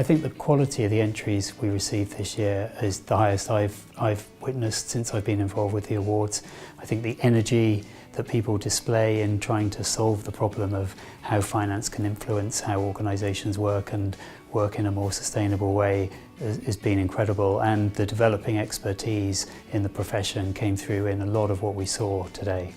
I think the quality of the entries we received this year is the highest I've witnessed since I've been involved with the awards. I think the energy that people display in trying to solve the problem of how finance can influence how organisations work and work in a more sustainable way has been incredible, and the developing expertise in the profession came through in a lot of what we saw today.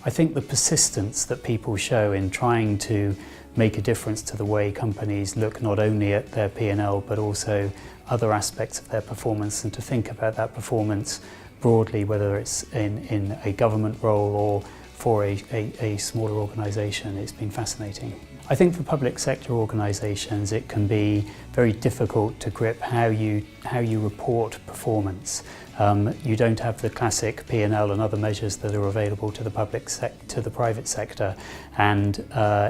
I think the persistence that people show in trying to make a difference to the way companies look not only at their P&L but also other aspects of their performance, and to think about that performance broadly, whether it's in a government role or for a smaller organisation, it's been fascinating. I think for public sector organisations it can be very difficult to grip how you report performance. You don't have the classic P&L and other measures that are available to the private sector, and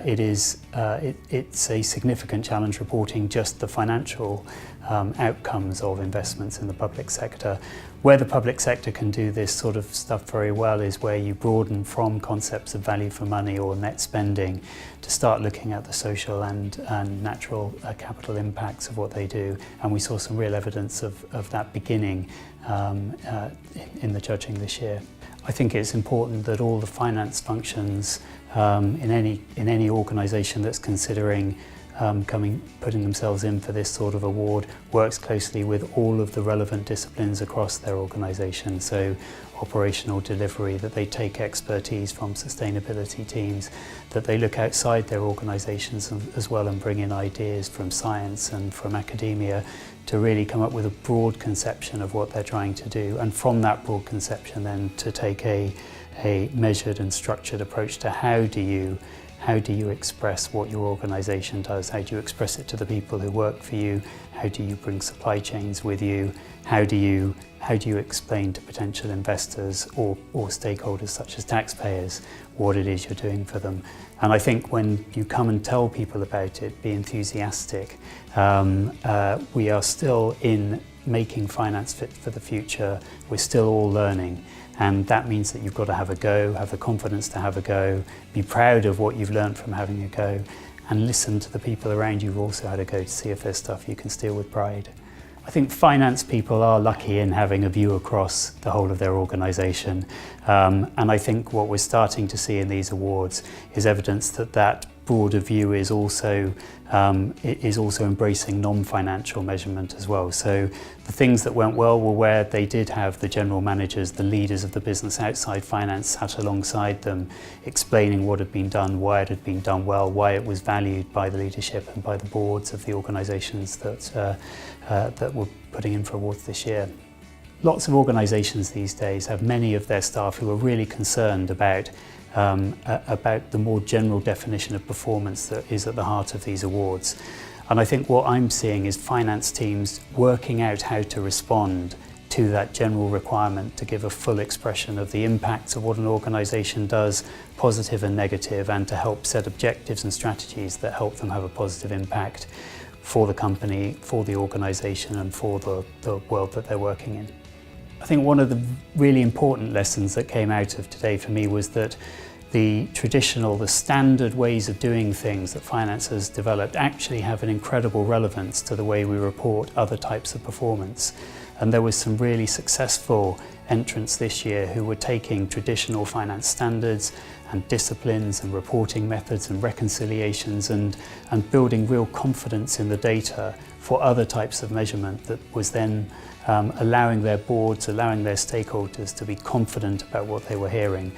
it's a significant challenge reporting just the financial outcomes of investments in the public sector. Where the public sector can do this sort of stuff very well is where you broaden from concepts of value for money or net spending to start looking at the social and natural capital impacts of what they do, and we saw some real evidence of that beginning in the judging this year. I think it's important that all the finance functions in any organisation that's considering putting themselves in for this sort of award works closely with all of the relevant disciplines across their organisation. So operational delivery, that they take expertise from sustainability teams, that they look outside their organisations as well and bring in ideas from science and from academia to really come up with a broad conception of what they're trying to do, and from that broad conception then to take a measured and structured approach to how do you express what your organisation does? How do you express it to the people who work for you? How do you bring supply chains with you? How do you explain to potential investors or stakeholders such as taxpayers what it is you're doing for them? And I think when you come and tell people about it, be enthusiastic. We are still in making finance fit for the future. We're still all learning. And that means that you've got to have a go, have the confidence to have a go, be proud of what you've learned from having a go, and listen to the people around you who've also had a go to see if there's stuff you can steal with pride. I think finance people are lucky in having a view across the whole of their organisation. And I think what we're starting to see in these awards is evidence that that broader view is also embracing non-financial measurement as well. So the things that went well were where they did have the general managers, the leaders of the business outside finance sat alongside them, explaining what had been done, why it had been done well, why it was valued by the leadership and by the boards of the organisations that were putting in for awards this year. Lots of organisations these days have many of their staff who are really concerned about the more general definition of performance that is at the heart of these awards. And I think what I'm seeing is finance teams working out how to respond to that general requirement to give a full expression of the impacts of what an organisation does, positive and negative, and to help set objectives and strategies that help them have a positive impact for the company, for the organisation, and for the world that they're working in. I think one of the really important lessons that came out of today for me was that the standard ways of doing things that finance has developed actually have an incredible relevance to the way we report other types of performance. And there was some really successful entrants this year who were taking traditional finance standards and disciplines and reporting methods and reconciliations and building real confidence in the data for other types of measurement that was then allowing their boards, allowing their stakeholders to be confident about what they were hearing.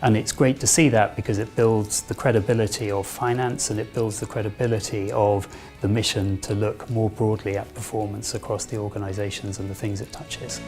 And it's great to see that because it builds the credibility of finance and it builds the credibility of the mission to look more broadly at performance across the organisations and the things it touches.